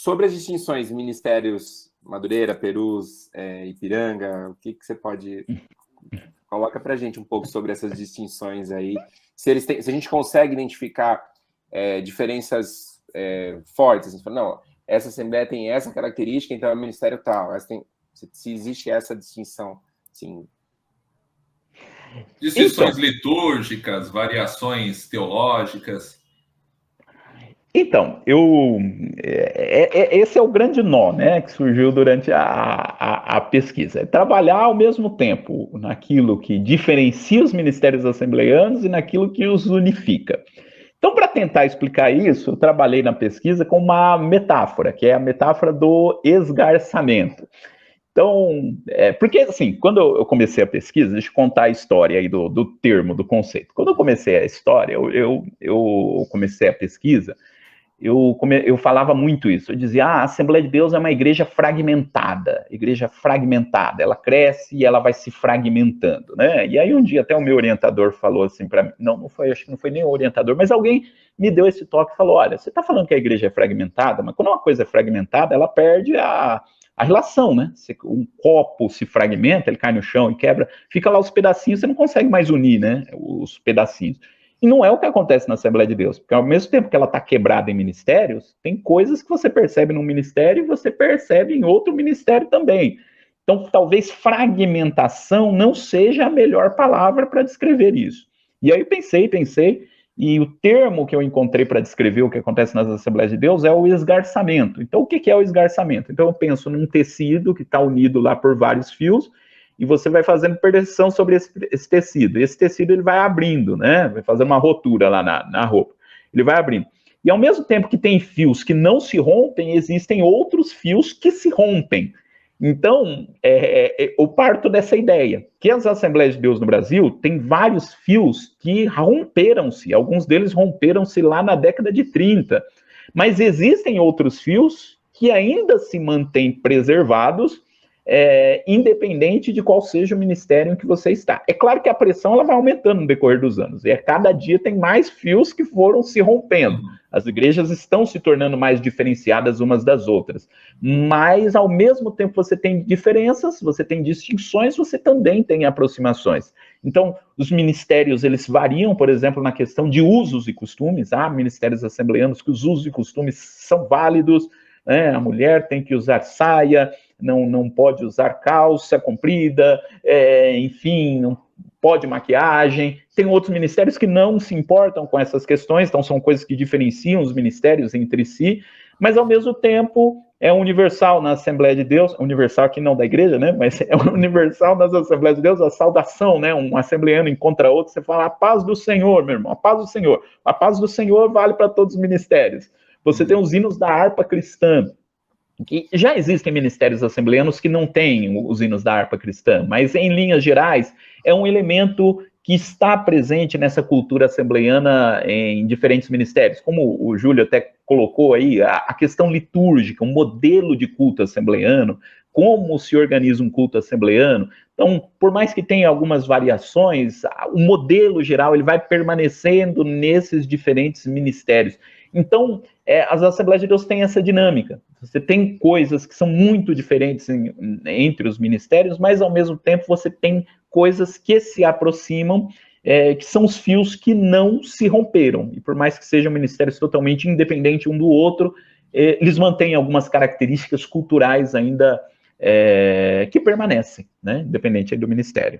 sobre as distinções, ministérios Madureira, Perus, Ipiranga, o que você pode... Coloca para a gente um pouco sobre essas distinções aí. Se a gente consegue identificar diferenças fortes, a gente fala, não, essa Assembleia tem essa característica, então é o ministério tal. Se existe essa distinção, sim. Distinções litúrgicas, variações teológicas. Então, esse é o grande nó, né, que surgiu durante a pesquisa. É trabalhar ao mesmo tempo naquilo que diferencia os ministérios assembleianos e naquilo que os unifica. Então, para tentar explicar isso, eu trabalhei na pesquisa com uma metáfora, que é a metáfora do esgarçamento. Então, porque assim, quando eu comecei a pesquisa, deixa eu contar a história aí do termo, do conceito. Quando eu comecei a história, eu comecei a pesquisa, eu falava muito isso. Eu dizia, a Assembleia de Deus é uma igreja fragmentada, ela cresce e ela vai se fragmentando, né? E aí um dia até o meu orientador falou assim para mim, acho que não foi nem o orientador, mas alguém me deu esse toque e falou, olha, você está falando que a igreja é fragmentada, mas quando uma coisa é fragmentada, ela perde a relação, né? Um copo se fragmenta, ele cai no chão e quebra, fica lá os pedacinhos, você não consegue mais unir, né? Os pedacinhos. E não é o que acontece na Assembleia de Deus, porque ao mesmo tempo que ela está quebrada em ministérios, tem coisas que você percebe num ministério e você percebe em outro ministério também. Então, talvez fragmentação não seja a melhor palavra para descrever isso. E aí pensei, e o termo que eu encontrei para descrever o que acontece nas Assembleias de Deus é o esgarçamento. Então, o que é o esgarçamento? Então, eu penso num tecido que está unido lá por vários fios, e você vai fazendo pressão sobre esse tecido. Esse tecido ele vai abrindo, né? Vai fazendo uma rotura lá na roupa. Ele vai abrindo. E ao mesmo tempo que tem fios que não se rompem, existem outros fios que se rompem. Então, eu parto dessa ideia, que as Assembleias de Deus no Brasil têm vários fios que romperam-se, alguns deles romperam-se lá na década de 30, mas existem outros fios que ainda se mantêm preservados, independente de qual seja o ministério em que você está. É claro que a pressão ela vai aumentando no decorrer dos anos, e a cada dia tem mais fios que foram se rompendo. As igrejas estão se tornando mais diferenciadas umas das outras, mas ao mesmo tempo você tem diferenças, você tem distinções, você também tem aproximações. Então, os ministérios, eles variam, por exemplo, na questão de usos e costumes. Há ministérios assembleanos que os usos e costumes são válidos, né? A mulher tem que usar saia, não pode usar calça comprida, enfim, não pode maquiagem. Tem outros ministérios que não se importam com essas questões, então são coisas que diferenciam os ministérios entre si, mas ao mesmo tempo é universal na Assembleia de Deus, universal aqui não da igreja, né, mas é universal nas Assembleias de Deus, a saudação, né, um assembleano encontra outro, você fala, a paz do Senhor, meu irmão, a paz do Senhor. A paz do Senhor vale para todos os ministérios. Você tem os hinos da harpa cristã, que já existem ministérios assembleanos que não têm os hinos da harpa cristã, mas em linhas gerais é um elemento que está presente nessa cultura assembleana em diferentes ministérios, como o Júlio até colocou aí, a questão litúrgica, um modelo de culto assembleano, como se organiza um culto assembleano. Então, por mais que tenha algumas variações, o modelo geral ele vai permanecendo nesses diferentes ministérios. Então, as Assembleias de Deus têm essa dinâmica. Você tem coisas que são muito diferentes entre os ministérios, mas ao mesmo tempo você tem coisas que se aproximam, que são os fios que não se romperam. E por mais que sejam ministérios totalmente independentes um do outro, eles mantêm algumas características culturais ainda que permanecem, né, independente do ministério.